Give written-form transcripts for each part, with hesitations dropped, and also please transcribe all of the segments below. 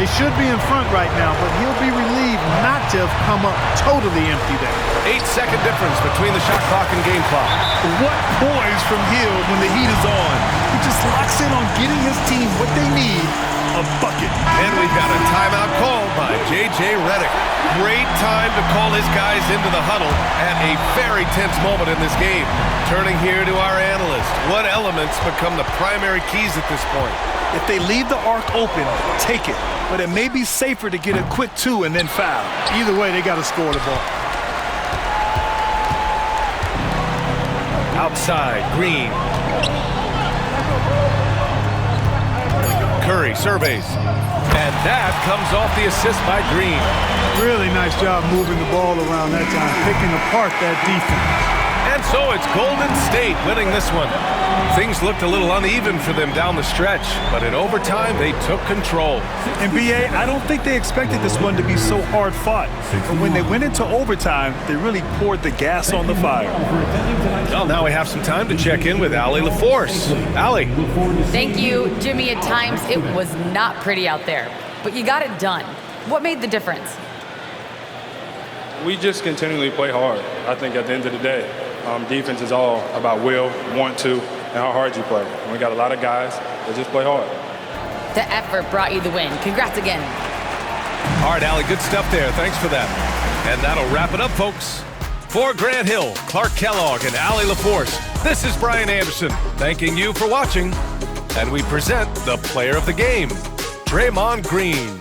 They should be in front right now, but he'll be relieved not to have come up totally empty there. 8-second difference between the shot clock and game clock. What poise from Hill when the heat is on. He just locks in on getting his team what they need, a bucket. And we've got a timeout called by J.J. Redick. Great time to call his guys into the huddle at a very tense moment in this game. Turning here to our analyst. What elements become the primary keys at this point? If they leave the arc open, take it. But it may be safer to get a quick 2 and then foul. Either way, they got to score the ball. Outside, Green. Curry surveys. And that comes off the assist by Green. Really nice job moving the ball around that time, picking apart that defense. And so it's Golden State winning this one. Things looked a little uneven for them down the stretch, but in overtime, they took control. And B.A., I don't think they expected this one to be so hard-fought. But when they went into overtime, they really poured the gas on the fire. Well, now we have some time to check in with Allie LaForce. Allie. Thank you, Jimmy. At times, it was not pretty out there, but you got it done. What made the difference? We just continually play hard. I think at the end of the day, defense is all about will, want to, and how hard you play. And we got a lot of guys that just play hard. The effort brought you the win. Congrats again. All right, Allie, good stuff there. Thanks for that. And that'll wrap it up, folks. For Grant Hill, Clark Kellogg, and Allie LaForce, this is Brian Anderson thanking you for watching. And we present the player of the game, Draymond Green.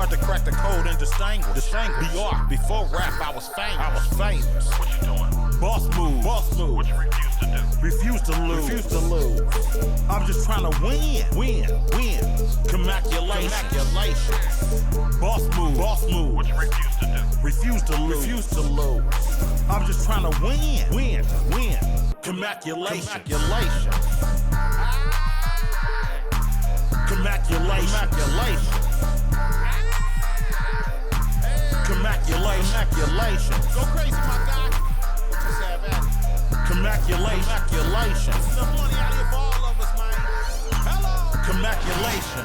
Hard to crack the code and distinguish. BR, before rap, I was famous. What you doing? Boss move. What you refuse to do? Refuse to lose. I'm just trying to win. Commaculation. Boss move. What you refuse to do? Refuse to lose. I'm just trying to win. Commaculation. Go crazy, my guy. Just have at it. Commaculation. Some money out here for all of us, man. Hello. Commaculation.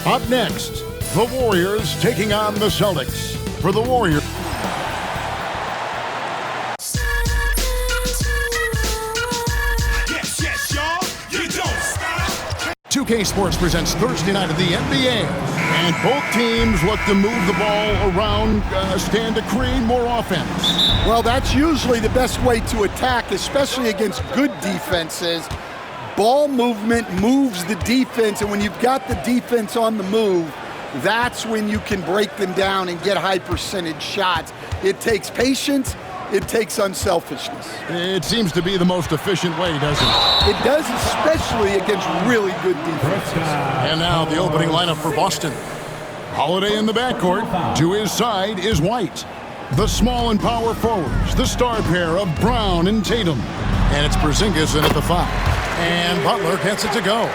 Up next, the Warriors taking on the Celtics. For the Warriors. Yes, y'all. You don't stop. 2K Sports presents Thursday night of the NBA. And both teams look to move the ball around, stand to create more offense. Well, that's usually the best way to attack, especially against good defenses. Ball movement moves the defense, and when you've got the defense on the move, that's when you can break them down and get high percentage shots. It takes patience. It takes unselfishness. It seems to be the most efficient way, doesn't it? It does, especially against really good defenses. And now the opening lineup for Boston. Holiday in the backcourt. To his side is White. The small and power forwards, the star pair of Brown and Tatum. And it's Porzingis in at the 5. And Butler gets it to go.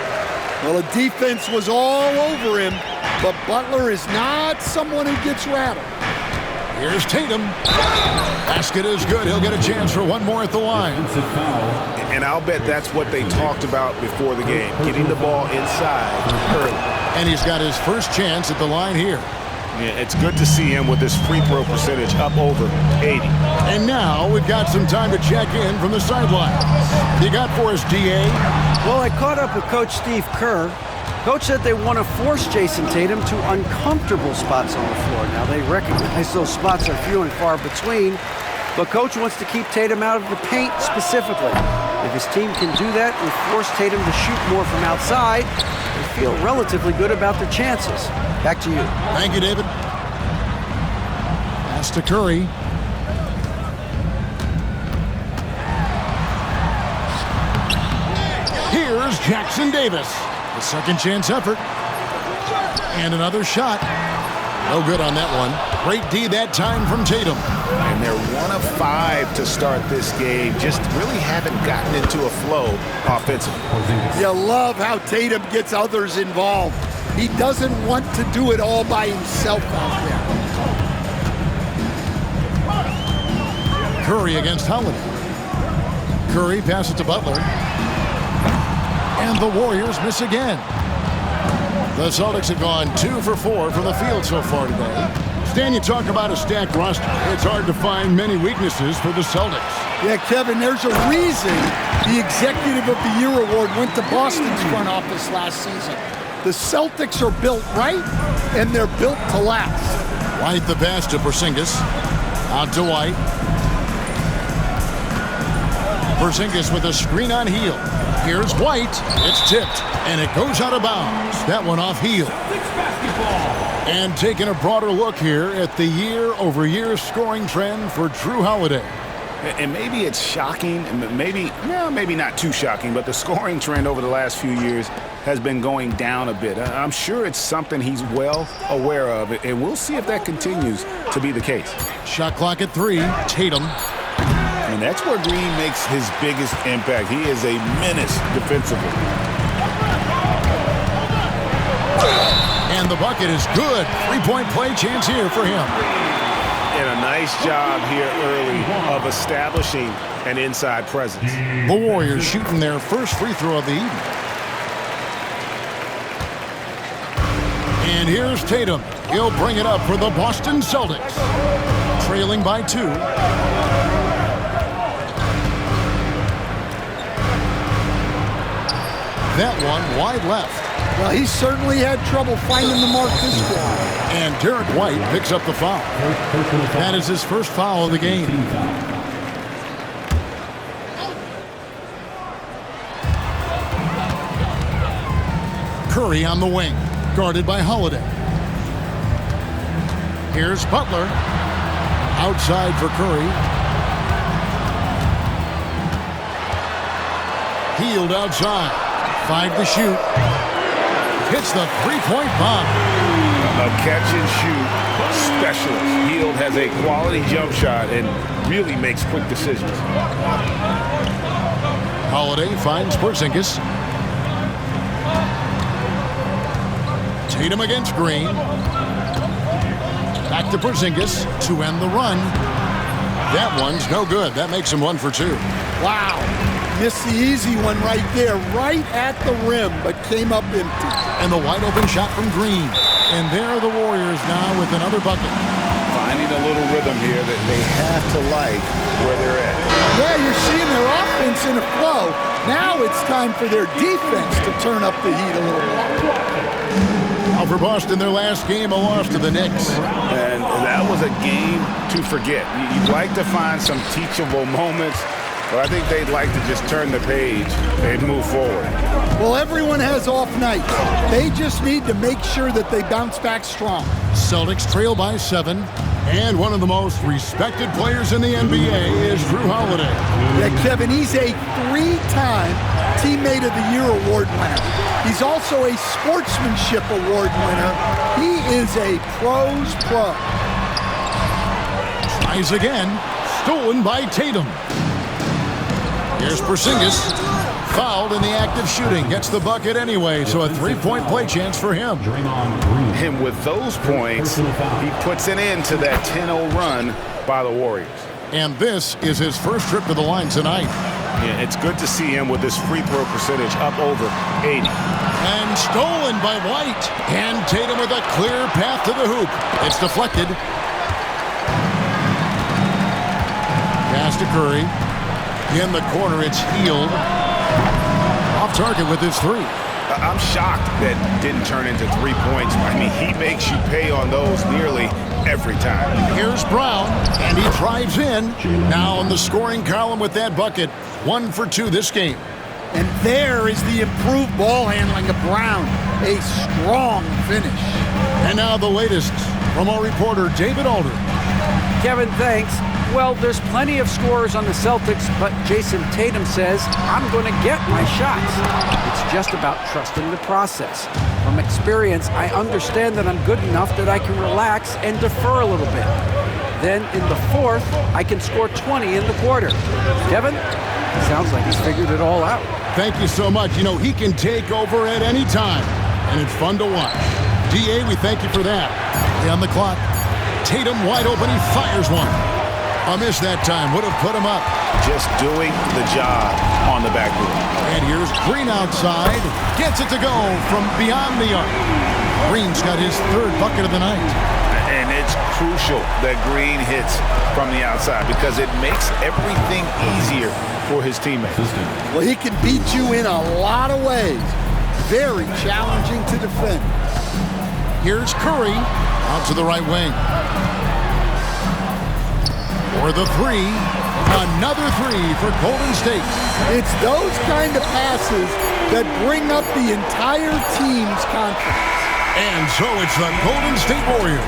Well, the defense was all over him, but Butler is not someone who gets rattled. Here's Tatum. Basket is good. He'll get a chance for one more at the line. And I'll bet that's what they talked about before the game, getting the ball inside early. And he's got his first chance at the line here. Yeah, it's good to see him with his free throw percentage up over 80. And now we've got some time to check in from the sideline. You got for us, DA? Well, I caught up with Coach Steve Kerr. Coach said they want to force Jason Tatum to uncomfortable spots on the floor. Now, they recognize those spots are few and far between, but Coach wants to keep Tatum out of the paint specifically. If his team can do that and force Tatum to shoot more from outside, they feel relatively good about their chances. Back to you. Thank you, David. Pass to Curry. Here's Jackson Davis. The second chance effort. And another shot. No good on that one. Great D that time from Tatum. And they're 1 of 5 to start this game. Just really haven't gotten into a flow offensively. You love how Tatum gets others involved. He doesn't want to do it all by himself out there. Curry against Holiday. Curry passes to Butler. And the Warriors miss again. The Celtics have gone 2 for 4 from the field so far today. Stan, you talk about a stacked roster. It's hard to find many weaknesses for the Celtics. Yeah, Kevin, there's a reason the Executive of the Year award went to Boston's front office last season. The Celtics are built right, and they're built to last. White the pass to Porzingis. Out to White. Porzingis with a screen on Hield. Here's White. It's tipped, and it goes out of bounds. That one off Hield. And taking a broader look here at the year-over-year scoring trend for Jrue Holiday. And maybe it's shocking, maybe not too shocking, but the scoring trend over the last few years has been going down a bit. I'm sure it's something he's well aware of, and we'll see if that continues to be the case. Shot clock at 3. Tatum. And that's where Green makes his biggest impact. He is a menace defensively. And the bucket is good. 3-point play chance here for him. And a nice job here early of establishing an inside presence. The Warriors shooting their first free throw of the evening. And here's Tatum. He'll bring it up for the Boston Celtics. Trailing by 2. That one wide left. Well, he certainly had trouble finding the mark this quarter. And Derek White picks up the foul. That is his first foul of the game. Curry on the wing, guarded by Holiday. Here's Butler. Outside for Curry. Hield outside. 5 to shoot. Hits the three-point bomb. A catch-and-shoot specialist. Hield has a quality jump shot and really makes quick decisions. Holiday finds Porzingis. Tatum against Green. Back to Porzingis to end the run. That one's no good. That makes him 1 for 2. Wow. Missed the easy one right there, right at the rim, but came up empty. And the wide open shot from Green. And there are the Warriors now with another bucket. Finding a little rhythm here that they have to like where they're at. Yeah, you're seeing their offense in a flow. Now it's time for their defense to turn up the heat a little bit. Now for Boston, their last game, a loss to the Knicks. And that was a game to forget. You'd like to find some teachable moments, but I think they'd like to just turn the page and move forward. Well, everyone has off nights. They just need to make sure that they bounce back strong. Celtics trail by 7. And one of the most respected players in the NBA is Jrue Holiday. Yeah, Kevin, he's a 3-time Teammate of the Year award winner. He's also a Sportsmanship Award winner. He is a pro's pro. Tries again. Stolen by Tatum. Here's Porzingis. Fouled in the act of shooting. Gets the bucket anyway, so a 3-point play chance for him. And with those points, he puts an end to that 10-0 run by the Warriors. And this is his first trip to the line tonight. Yeah, it's good to see him with his free throw percentage up over 80. And stolen by White. And Tatum with a clear path to the hoop. It's deflected. Pass to Curry. In the corner, it's Hield. Off target with his 3. I'm shocked that didn't turn into 3 points. I mean, he makes you pay on those nearly every time. Here's Brown, and he drives in. Now in the scoring column with that bucket. 1 for 2 this game. And there is the improved ball handling of Brown. A strong finish. And now the latest from our reporter, David Alder. Kevin, thanks. Well, there's plenty of scorers on the Celtics, but Jason Tatum says, I'm going to get my shots. It's just about trusting the process. From experience, I understand that I'm good enough that I can relax and defer a little bit. Then in the fourth, I can score 20 in the quarter. Kevin, sounds like he's figured it all out. Thank you so much. You know, he can take over at any time, and it's fun to watch. DA, we thank you for that. On the clock, Tatum wide open, he fires one. A miss that time, would have put him up. Just doing the job on the backboard. And here's Green outside, gets it to go from beyond the arc. Green's got his 3rd bucket of the night. And it's crucial that Green hits from the outside because it makes everything easier for his teammates. Well, he can beat you in a lot of ways. Very challenging to defend. Here's Curry out to the right wing. For the 3, another 3 for Golden State. It's those kind of passes that bring up the entire team's confidence. And so it's the Golden State Warriors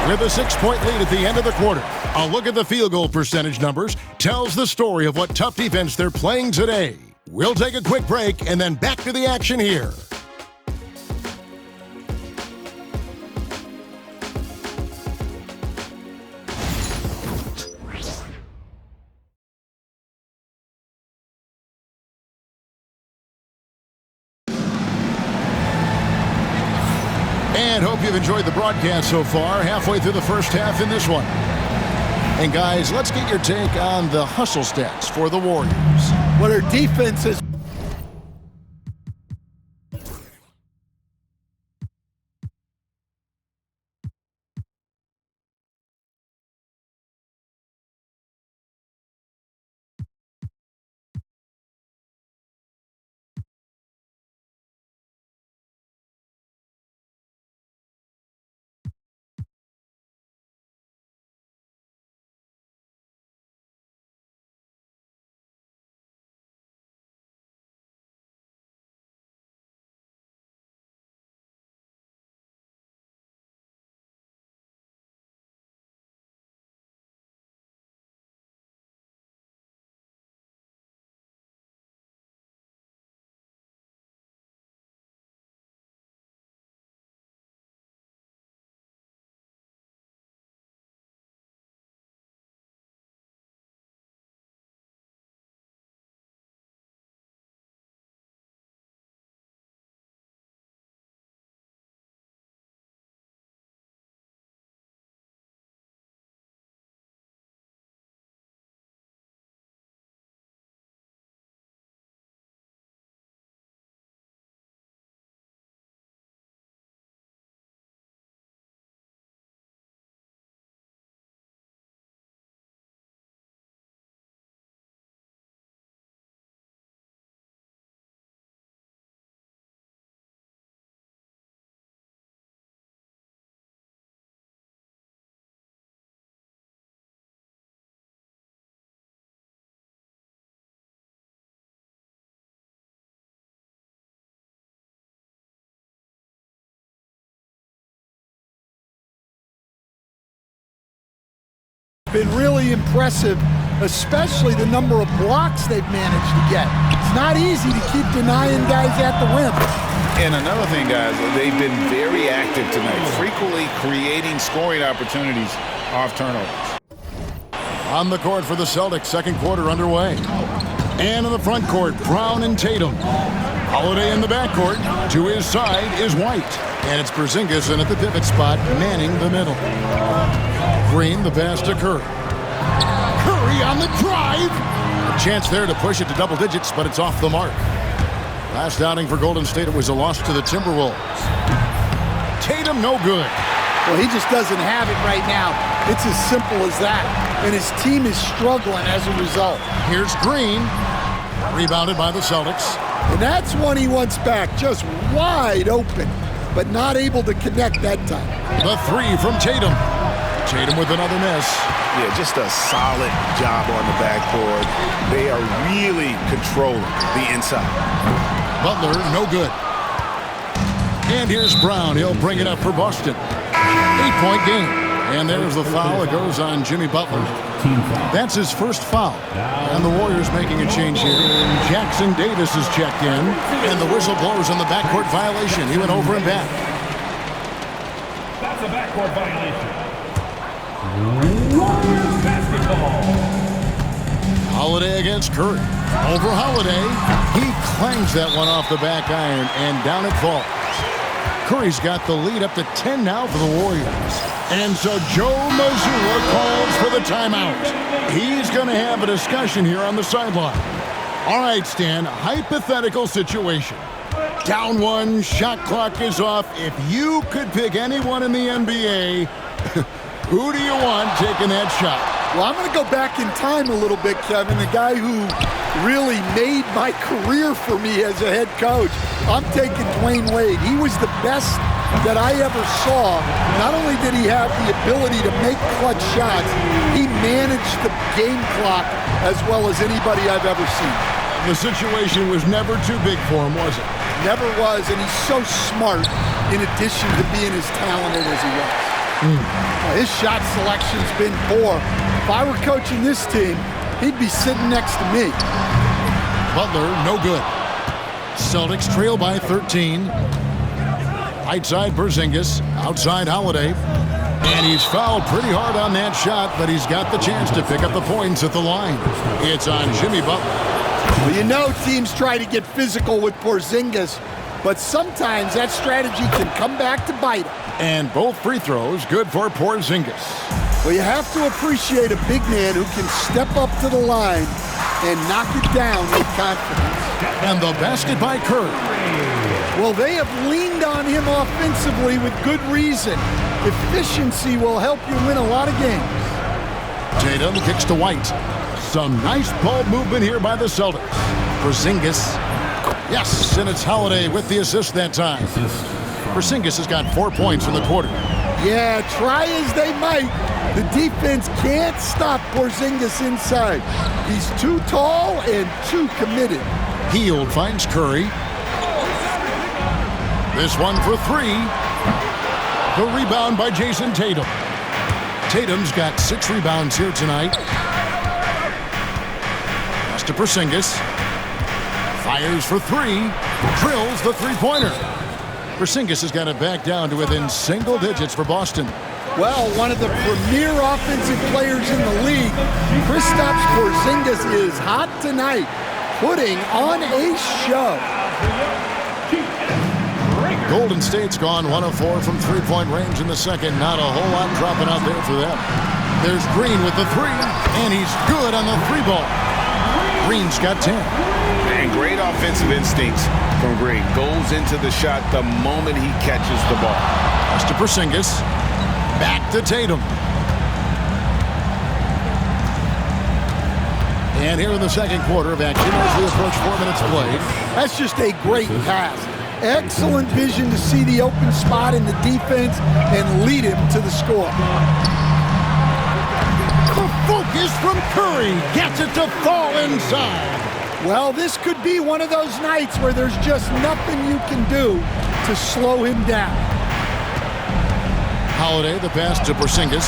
with a 6-point lead at the end of the quarter. A look at the field goal percentage numbers tells the story of what tough defense they're playing today. We'll take a quick break and then back to the action here. And hope you've enjoyed the broadcast so far, halfway through the first half in this one. And guys, let's get your take on the hustle stats for the Warriors. Well, their defense is been really impressive, especially the number of blocks they've managed to get. It's not easy to keep denying guys at the rim. And another thing, guys, they've been very active tonight, frequently creating scoring opportunities off turnovers. On the court for the Celtics, second quarter underway. And in the front court, Brown and Tatum. Holiday in the backcourt. To his side is White. And it's Porzingis in at the pivot spot, manning the middle. Green, the pass to Curry. Curry on the drive. A chance there to push it to double digits, but it's off the mark. Last outing for Golden State, it was a loss to the Timberwolves. Tatum, no good. Well, he just doesn't have it right now. It's as simple as that. And his team is struggling as a result. Here's Green. Rebounded by the Celtics. And that's one he wants back, just wide open, but not able to connect that time. The three from Tatum. Tatum with another miss. Yeah, just a solid job on the backboard. They are really controlling the inside. Butler, no good. And here's Brown. He'll bring it up for Boston. 8-point game. And there's the foul. It goes on Jimmy Butler. That's his first foul. And the Warriors making a change here. Jackson Davis is checked in. And the whistle blows on the backcourt violation. He went over and back. That's a backcourt violation. Warriors basketball. Holiday against Curry. Over Holiday. He clangs that one off the back iron, and down it falls. Curry's got the lead up to 10 now for the Warriors. And so Joe Mazzulla calls for the timeout. He's going to have a discussion here on the sideline. All right, Stan, hypothetical situation. Down one, shot clock is off. If you could pick anyone in the NBA, who do you want taking that shot? Well, I'm going to go back in time a little bit, Kevin. The guy who really made my career for me as a head coach. I'm taking Dwayne Wade. He was the best that I ever saw. Not only did he have the ability to make clutch shots, he managed the game clock as well as anybody I've ever seen. The situation was never too big for him, was it? Never was, and he's so smart in addition to being as talented as he was. His shot selection's been poor. If I were coaching this team, he'd be sitting next to me. Butler, no good. Celtics trail by 13. Right side Porzingis, outside Holiday. And he's fouled pretty hard on that shot, but he's got the chance to pick up the points at the line. It's on Jimmy Butler. Well, you know teams try to get physical with Porzingis, but sometimes that strategy can come back to bite him. And both free throws good for Porzingis. Well, you have to appreciate a big man who can step up to the line and knock it down with confidence. And the basket by Curry. Well, they have leaned on him offensively with good reason. Efficiency will help you win a lot of games. Tatum kicks to White. Some nice ball movement here by the Celtics. Porzingis. Yes, and it's Holiday with the assist that time. Porzingis has got 4 points in the quarter. Yeah, try as they might, the defense can't stop Porzingis inside. He's too tall and too committed. Hield finds Curry. This one for three. The rebound by Jason Tatum. Tatum's got 6 rebounds here tonight. Pass to Porzingis. Fires for three. Drills the three-pointer. Porzingis has got it back down to within single digits for Boston. Well, one of the premier offensive players in the league, Kristaps Porzingis is hot tonight, putting on a show. Golden State's gone 1 of 4 from three-point range in the second. Not a whole lot dropping out there for them. There's Green with the three, and he's good on the three ball. Green's got 10. And great offensive instincts from Green. Goes into the shot the moment he catches the ball. Pass to Porzingis. Back to Tatum. And here in the second quarter of action as we approach 4 minutes played. That's just a great pass. Excellent vision to see the open spot in the defense and lead him to the score. The focus from Curry gets it to fall inside. Well, this could be one of those nights where there's just nothing you can do to slow him down. Holiday, the pass to Porzingis.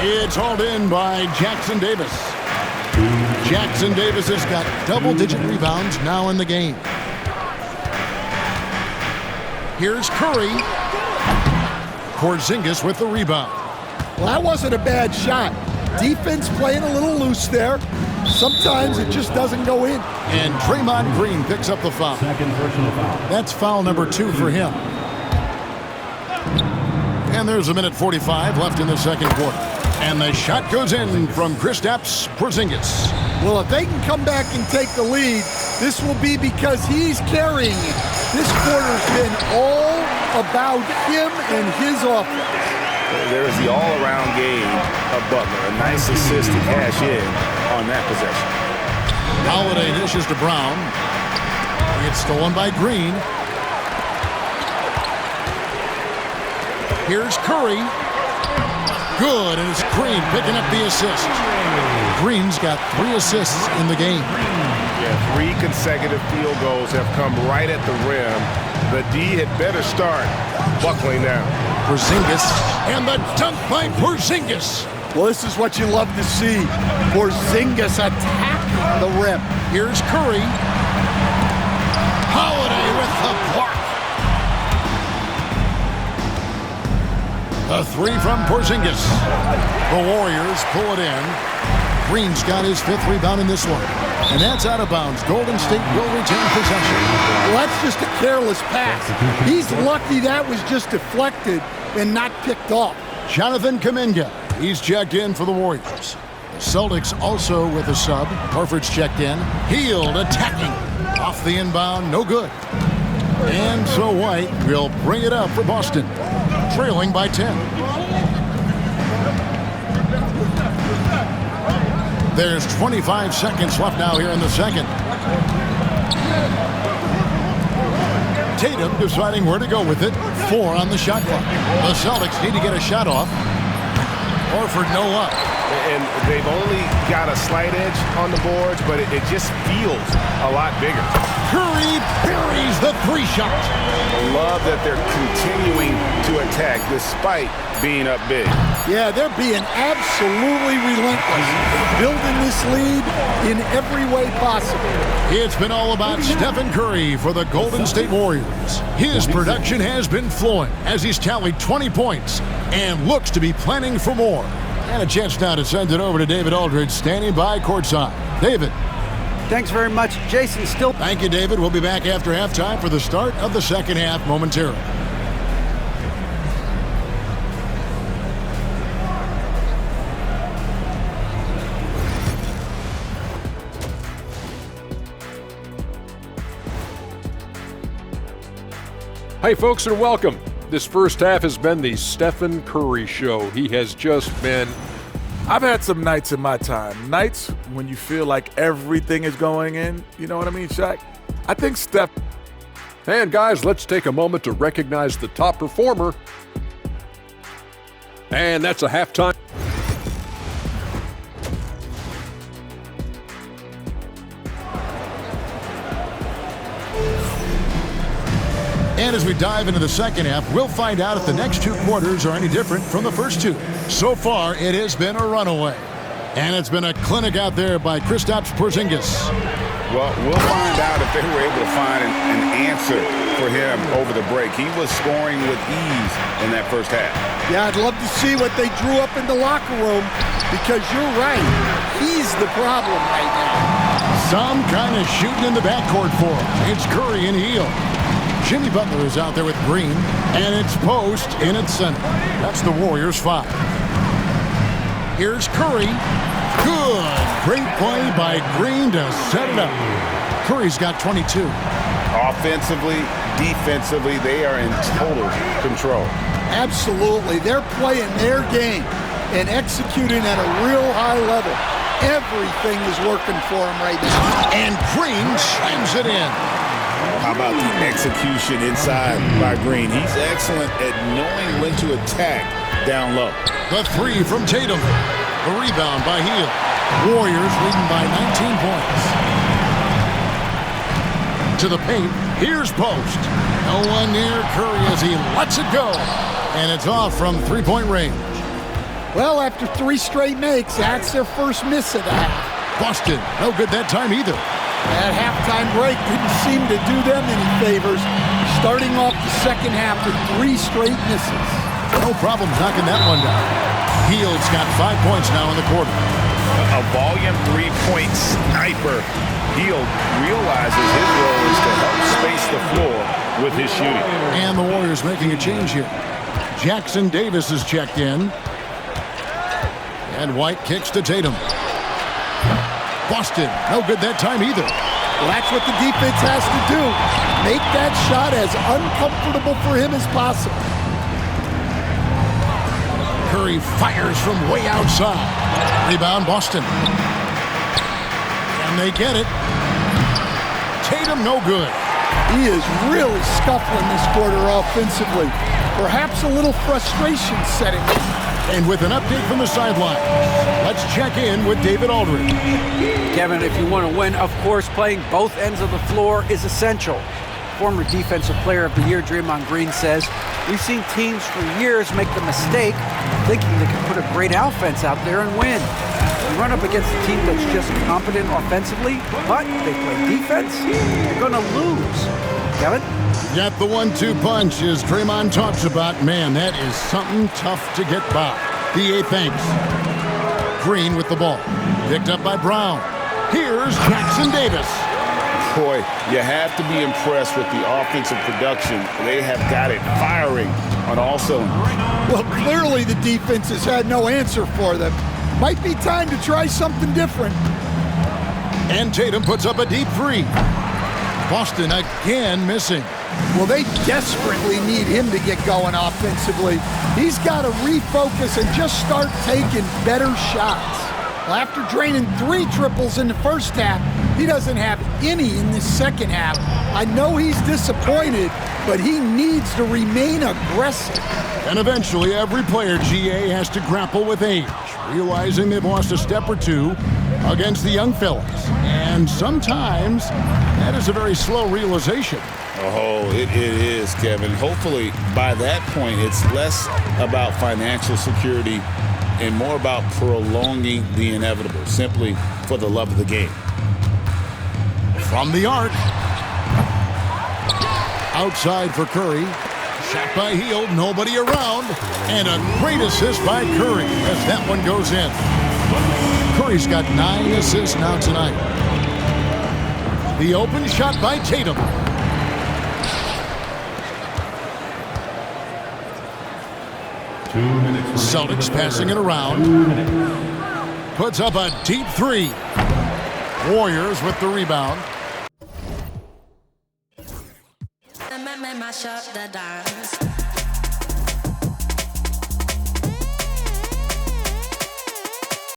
It's hauled in by Jackson Davis. Jackson Davis has got double-digit rebounds now in the game. Here's Curry. Porzingis with the rebound. Well, that wasn't a bad shot. Defense playing a little loose there. Sometimes it just doesn't go in. And Draymond Green picks up the foul. Second personal foul. That's foul number 2 for him. And there's a minute 45 left in the second quarter. And the shot goes in from Kristaps Porzingis. Well, if they can come back and take the lead, this will be because he's carrying it. This quarter's been all about him and his offense. There's the all-around game of Butler. A nice assist to cash in on that possession. Holiday dishes to Brown. It's stolen by Green. Here's Curry. Good, and it's Green picking up the assist. Green's got 3 assists in the game. Yeah, 3 consecutive field goals have come right at the rim. The D had better start buckling down. Porzingis, and the dunk by Porzingis. Well, this is what you love to see. Porzingis attacking the rim. Here's Curry. Holiday with the block. A 3 from Porzingis. The Warriors pull it in. Green's got his 5th rebound in this one. And that's out of bounds. Golden State will retain possession. Well, that's just a careless pass. He's lucky that was just deflected and not picked off. Jonathan Kuminga. He's checked in for the Warriors. The Celtics also with a sub. Horford's checked in. Hield attacking. Off the inbound, no good. And so White will bring it up for Boston. Trailing by 10. There's 25 seconds left now here in the second. Tatum deciding where to go with it. 4 on the shot clock. The Celtics need to get a shot off. Horford no up. And they've only got a slight edge on the boards, but it just feels a lot bigger. Curry buries the 3 shot. I love that they're continuing to attack despite being up big. Yeah, they're being absolutely relentless, building this lead in every way possible. It's been all about Stephen Curry for the Golden State Warriors. His production has been flowing as he's tallied 20 points and looks to be planning for more. And a chance now to send it over to David Aldridge, standing by courtside. David. Thanks very much, Jason. Still. Thank you, David. We'll be back after halftime for the start of the second half momentarily. Hey, folks, and welcome. This first half has been the Stephen Curry show. He has just been... I've had some nights in my time. Nights when you feel like everything is going in. You know what I mean, Shaq? I think Steph... And guys, let's take a moment to recognize the top performer. And that's a halftime. And as we dive into the second half, we'll find out if the next 2 quarters are any different from the first 2. So far, it has been a runaway. And it's been a clinic out there by Kristaps Porzingis. Well, we'll find out if they were able to find an answer for him over the break. He was scoring with ease in that first half. Yeah, I'd love to see what they drew up in the locker room because you're right. He's the problem right now. Some kind of shooting in the backcourt for him. It's Curry and Hield. Jimmy Butler is out there with Green, and it's Post in its center. That's the Warriors' 5. Here's Curry. Good. Great play by Green to set it up. Curry's got 22. Offensively, defensively, they are in total control. Absolutely. They're playing their game and executing at a real high level. Everything is working for them right now. And Green slams it in. How about the execution inside by Green? He's excellent at knowing when to attack down low. The 3 from Tatum. The rebound by Hield. Warriors leading by 19 points. To the paint. Here's Post. No one near Curry as he lets it go. And it's off from 3-point range. Well, after 3 straight makes, that's their first miss of the half. Boston, no good that time either. That halftime break didn't seem to do them any favors, starting off the second half with 3 straight misses. No problem knocking that one down. Hield's got 5 points now in the quarter. A volume 3-point sniper. Hield realizes his role is to help space the floor with his shooting. And the Warriors making a change here. Jackson Davis is checked in. And White kicks to Tatum. Boston, no good that time either. Well, that's what the defense has to do. Make that shot as uncomfortable for him as possible. Curry fires from way outside. Rebound, Boston. And they get it. Tatum, no good. He is really scuffling this quarter offensively. Perhaps a little frustration setting in. And with an update from the sideline, let's check in with David Aldridge. Kevin, if you want to win, of course, playing both ends of the floor is essential. Former Defensive Player of the Year Draymond Green says, we've seen teams for years make the mistake thinking they can put a great offense out there and win. You run up against a team that's just competent offensively, but they play defense, you're going to lose. Kevin? Got the 1-2 punch as Draymond talks about. Man, that is something tough to get by. The 8 thanks. Green with the ball. Picked up by Brown. Here's Jackson Davis. Boy, you have to be impressed with the offensive production. They have got it firing on all cylinders. Well, clearly the defense has had no answer for them. Might be time to try something different. And Tatum puts up a deep 3. Boston again missing. Well, they desperately need him to get going offensively. He's got to refocus and just start taking better shots. Well, after draining 3 triples in the first half, he doesn't have any in the second half. I know he's disappointed, but he needs to remain aggressive. And eventually, every player, GA, has to grapple with age, realizing they've lost a step or 2 against the young fellas. And sometimes that is a very slow realization. Oh, it is, Kevin. Hopefully, by that point, it's less about financial security and more about prolonging the inevitable, simply for the love of the game. From the arc. Outside for Curry. Shot by Hield, nobody around. And a great assist by Curry as that one goes in. Curry's got 9 assists now tonight. The open shot by Tatum. Celtics passing it around. Puts up a deep 3. Warriors with the rebound. Mash up the dance.